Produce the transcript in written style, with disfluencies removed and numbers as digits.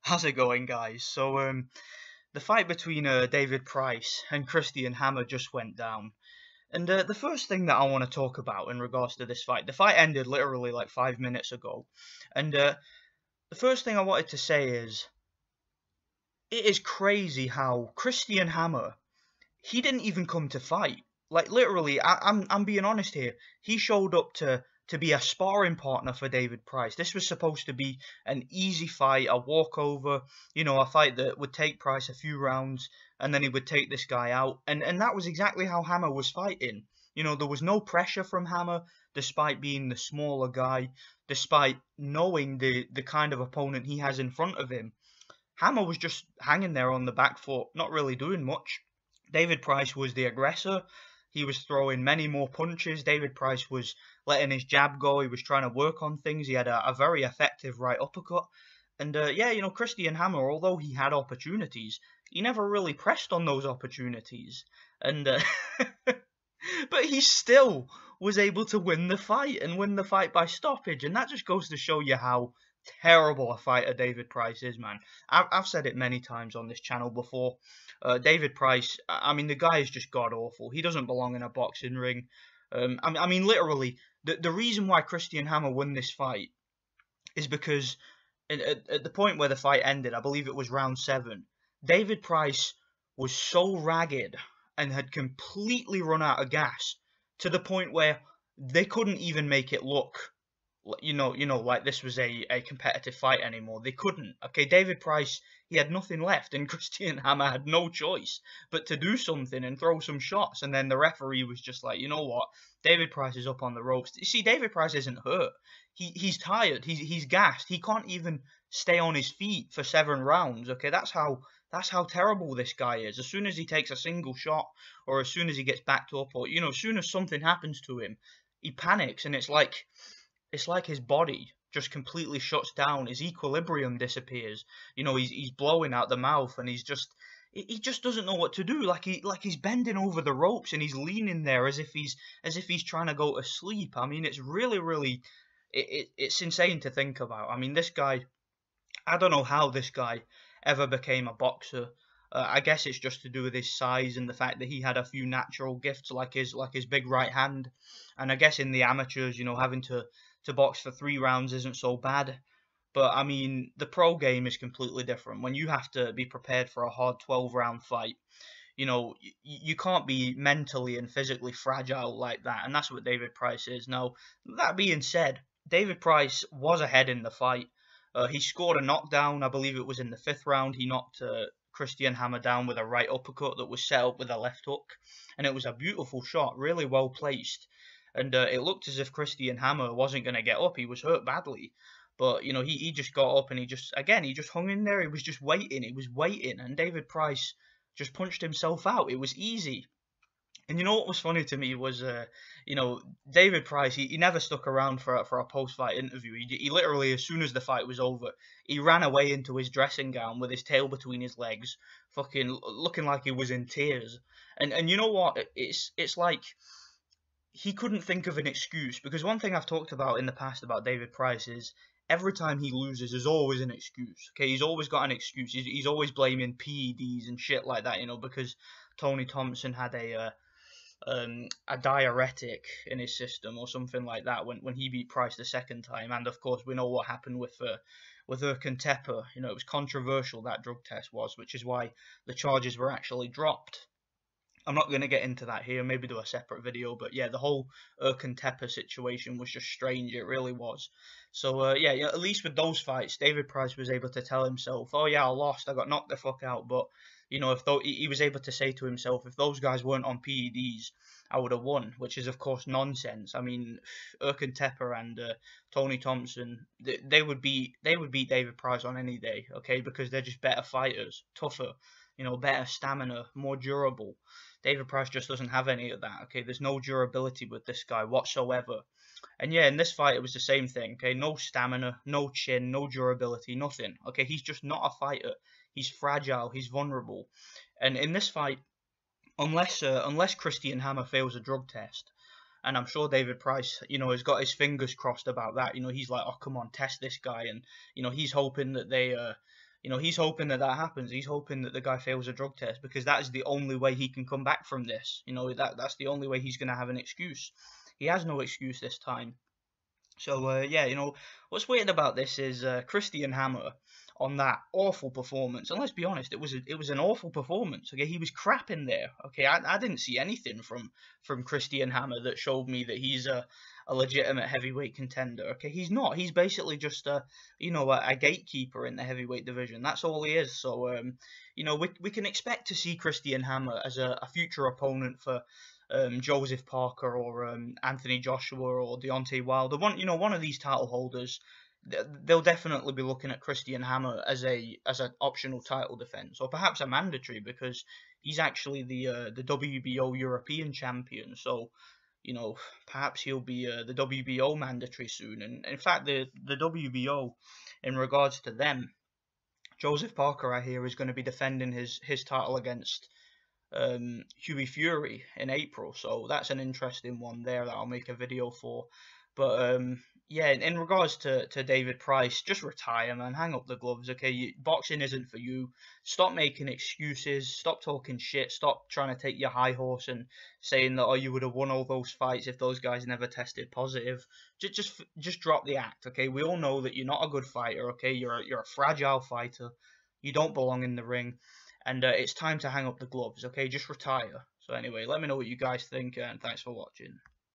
How's it going, guys? The fight between David Price and Christian Hammer just went down. And the first thing that I want to talk about in regards to this fight, the fight ended literally like 5 minutes ago. And the first thing I wanted to say is, it is crazy how Christian Hammer, he didn't even come to fight. Like literally, I'm being honest here. He showed up to be a sparring partner for David Price. This was supposed to be an easy fight, a walkover, a fight that would take Price a few rounds and then he would take this guy out. And that was exactly how Hammer was fighting. There was no pressure from Hammer despite being the smaller guy, despite knowing the kind of opponent he has in front of him. Hammer was just hanging there on the back foot, not really doing much. David Price was the aggressor. He was throwing many more punches. David Price was letting his jab go. He was trying to work on things. He had a very effective right uppercut. And Christian Hammer, although he had opportunities, he never really pressed on those opportunities. And but he still was able to win the fight and win the fight by stoppage. And that just goes to show you how terrible a fighter David Price is, man. I've said it many times on this channel before. David Price, I mean, the guy is just god-awful. He doesn't belong in a boxing ring. I mean, literally, the reason why Christian Hammer won this fight is because at the point where the fight ended, I believe it was round 7, David Price was so ragged and had completely run out of gas to the point where they couldn't even make it look like this was a competitive fight anymore. They couldn't. Okay, David Price, he had nothing left, and Christian Hammer had no choice but to do something and throw some shots. And then the referee was just like, you know what? David Price is up on the ropes. You see, David Price isn't hurt. He's tired. He's gassed. He can't even stay on his feet for 7 rounds. Okay, that's how terrible this guy is. As soon as he takes a single shot, or as soon as he gets backed up, or as soon as something happens to him, he panics, and it's like his body just completely shuts down. His equilibrium disappears. He's blowing out the mouth, and he just doesn't know what to do. Like he's bending over the ropes, and he's leaning there as if he's trying to go to sleep. I mean, it's really it's insane to think about. I mean, this guy, I don't know how this guy ever became a boxer. I guess it's just to do with his size and the fact that he had a few natural gifts like his big right hand. And I guess in the amateurs, having to box for 3 rounds isn't so bad. But I mean, the pro game is completely different. When you have to be prepared for a hard 12-round fight, you can't be mentally and physically fragile like that. And that's what David Price is. Now, that being said, David Price was ahead in the fight. He scored a knockdown. I believe it was in the 5th round. He knocked Christian Hammer down with a right uppercut that was set up with a left hook. And it was a beautiful shot, really well placed. And it looked as if Christian Hammer wasn't going to get up. He was hurt badly. But, he just got up and he just hung in there. He was just waiting. He was waiting. And David Price just punched himself out. It was easy. And what was funny to me was, David Price, he never stuck around for a post-fight interview. He literally, as soon as the fight was over, he ran away into his dressing gown with his tail between his legs, fucking looking like he was in tears. And you know what? It's like he couldn't think of an excuse, because one thing I've talked about in the past about David Price is every time he loses, there's always an excuse. Okay, he's always got an excuse. He's always blaming PEDs and shit like that, because Tony Thompson had a diuretic in his system or something like that when he beat Price the 2nd time. And of course, we know what happened with Erkan Tepe. It was controversial, that drug test was, which is why the charges were actually dropped. I'm not going to get into that here, maybe do a separate video, but yeah, the whole Erkan Tepe situation was just strange, it really was. So at least with those fights, David Price was able to tell himself, oh yeah, I lost, I got knocked the fuck out, but he was able to say to himself, if those guys weren't on PEDs, I would have won, which is of course nonsense. I mean, Erkan Tepe and Tony Thompson, they would beat David Price on any day, okay, because they're just better fighters, tougher, better stamina, more durable. David Price just doesn't have any of that, okay? There's no durability with this guy whatsoever. And yeah, in this fight, it was the same thing, okay? No stamina, no chin, no durability, nothing, okay? He's just not a fighter. He's fragile, he's vulnerable. And in this fight, unless Christian Hammer fails a drug test, and I'm sure David Price, has got his fingers crossed about that. He's like, oh, come on, test this guy. And, he's hoping that they You know, he's hoping that that happens. He's hoping that the guy fails a drug test because that is the only way he can come back from this. You know, that's the only way he's going to have an excuse. He has no excuse this time. So yeah, you know, what's weird about this is Christian Hammer on that awful performance. And let's be honest, it was an awful performance. Okay, he was crap in there. Okay, I didn't see anything from Christian Hammer that showed me that he's a legitimate heavyweight contender. Okay, he's not. He's basically just a a gatekeeper in the heavyweight division. That's all he is. So you know, we can expect to see Christian Hammer as a future opponent for Joseph Parker or Anthony Joshua or Deontay Wilder. One of these title holders, they'll definitely be looking at Christian Hammer as an optional title defense, or perhaps a mandatory, because he's actually the WBO European champion. So, you know, perhaps he'll be the WBO mandatory soon. And in fact, the WBO, in regards to them, Joseph Parker, I hear, is going to be defending his title against Hughie Fury in April, so that's an interesting one there that I'll make a video for. But yeah, in regards to David Price, just retire, man. Hang up the gloves, okay? Boxing isn't for you. Stop making excuses. Stop talking shit. Stop trying to take your high horse and saying that, oh, you would have won all those fights if those guys never tested positive. Just drop the act, okay? We all know that you're not a good fighter, okay? You're a fragile fighter. You don't belong in the ring. And it's time to hang up the gloves, okay? Just retire. So anyway, let me know what you guys think, and thanks for watching.